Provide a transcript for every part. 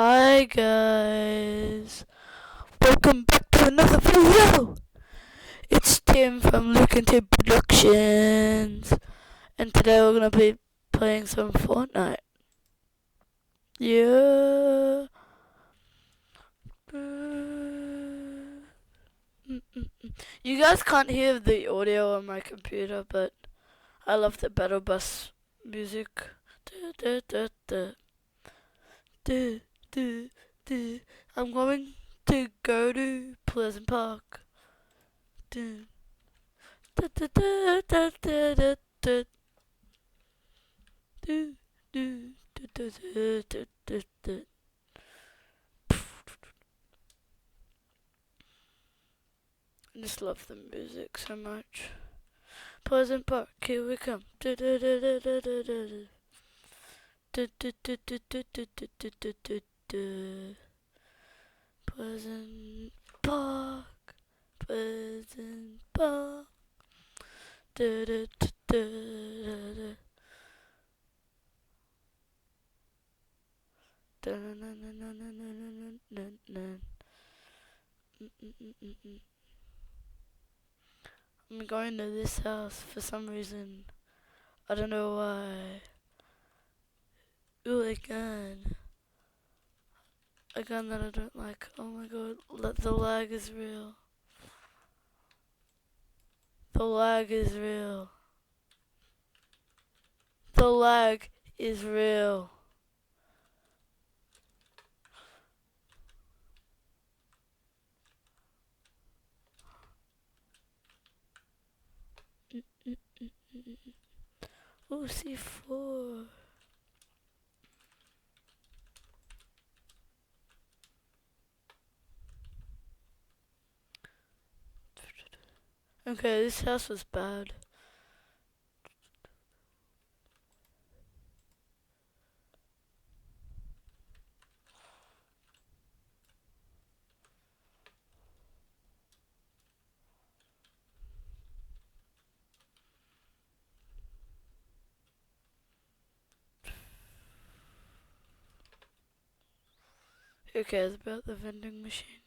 Hi guys, welcome back to another video. It's Tim from Luke and Tim Productions, and today we're gonna be playing some Fortnite. Yeah. You guys can't hear the audio on my computer, but I love the battle bus music. Da, da, da, da. Da, da, da. I'm going to go to Pleasant Park. Da, da, da, da, da, da, da, da. Do, do, do, do, do, do, do, do. I just love the music so much. Pleasant Park, here we come. Do, do, do, do, do, do, do. Do, do, do, do, do, do, do, do, do, do, do. Pleasant Park, Pleasant Park. Do, do, do, do, do, do. I'm going to this house for some reason. I don't know why. Ooh, a gun. A gun that I don't like. Oh my god, the lag is real. The lag is real. The lag is real. Ooh, C4. Okay, this house was bad. Who cares about the vending machine?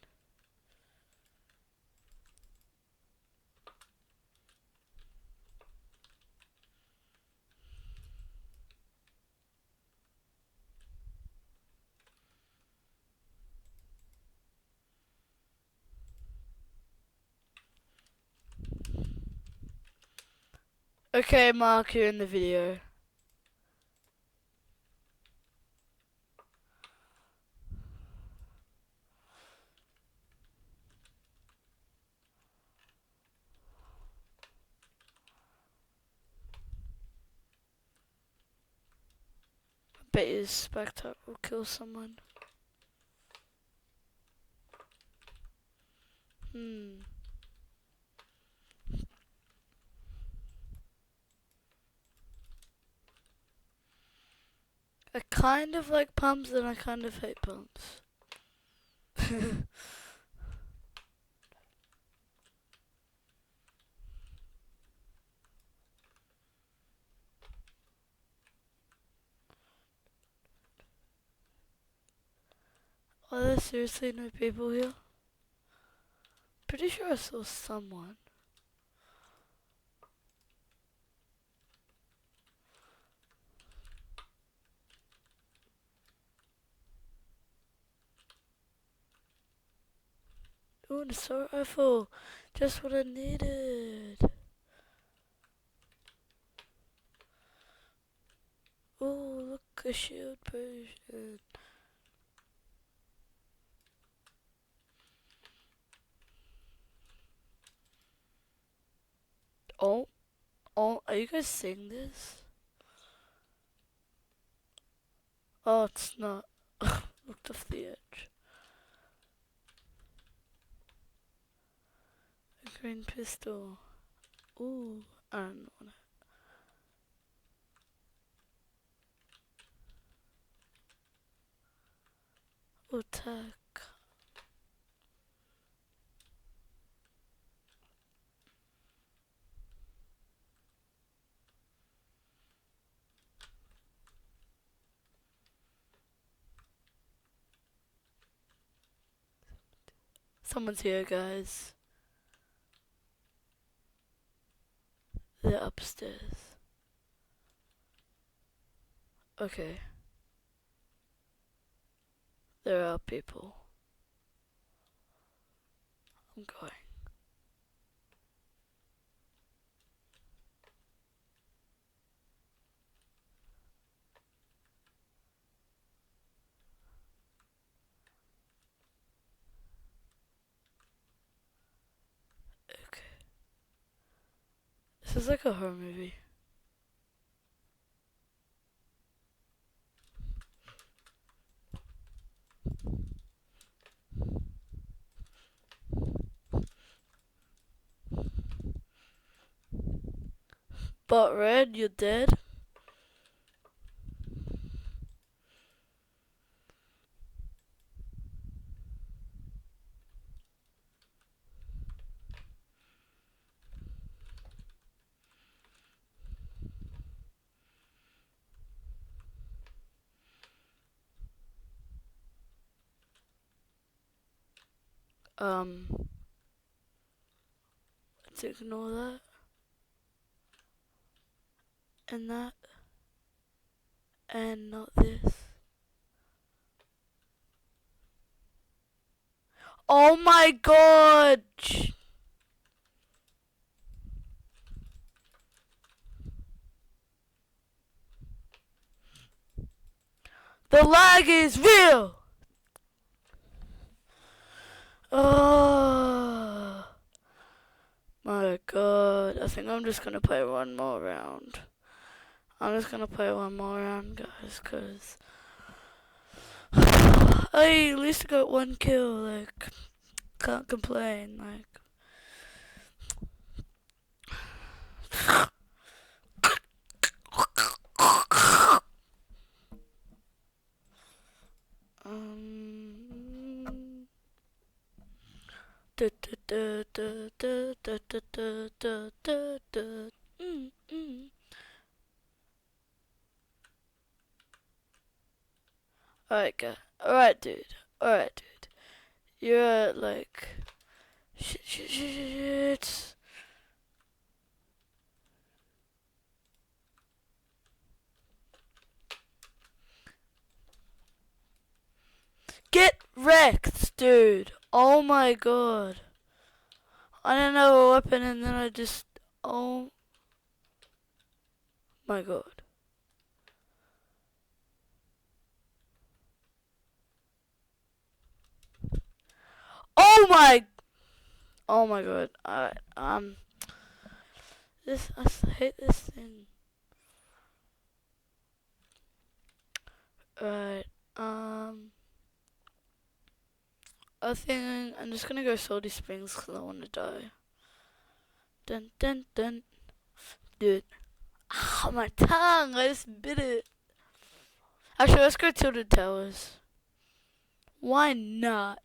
Okay, Mark, you're in the video. I bet his spectre will kill someone. I kind of like pumps and I kind of hate pumps. Are there seriously no people here? Pretty sure I saw someone. Ooh, an assault rifle. Just what I needed. Ooh, look, a shield potion. Oh, are you guys seeing this? Oh, it's not. Looked off the edge. A green pistol. Ooh, I don't want it. Ooh, tech. Someone's here, guys. They're upstairs. Okay. There are people. I'm going. Okay. This is like a horror movie. But Red, you're dead? Let's ignore that. And that. And not this. Oh my god! The lag is real! Oh my god. I think I'm just gonna play one more round. I'm just gonna play one more round, guys, cause I at least got one kill, like, can't complain, like. Alright, guy. Alright, dude. Alright, dude. You're like. Shit. Get wrecked, dude. Oh my god. I didn't have a weapon and then I just. Oh my god. Oh my. Oh my god. Alright, This. I hate this thing. Alright, I think I'm just gonna go Salty Springs because I want to die. Dun dun dun. Dude. Ah, my tongue! I just bit it. Actually, let's go Tilted Towers. Why not?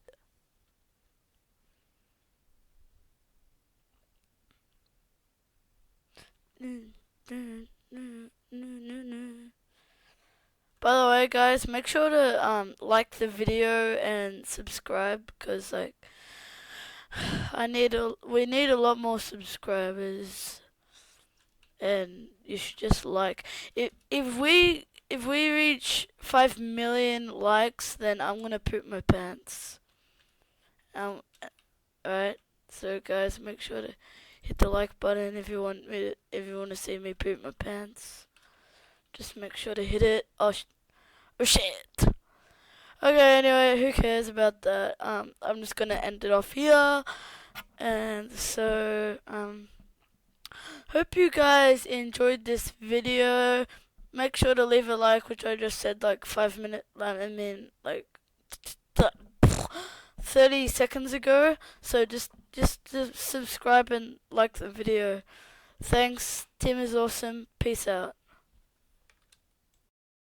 By the way, guys, make sure to like the video and subscribe because like we need a lot more subscribers, and you should just like if we reach 5 million likes, then I'm gonna poop my pants. Alright. So guys, make sure to hit the like button if you want to see me poop my pants. Just make sure to hit it. Oh shit. Okay, anyway, who cares about that? I'm just gonna end it off here. And so, hope you guys enjoyed this video. Make sure to leave a like, which I just said like 5 minutes, I mean like 30 seconds ago. So just subscribe and like the video. Thanks. Tim is awesome. Peace out.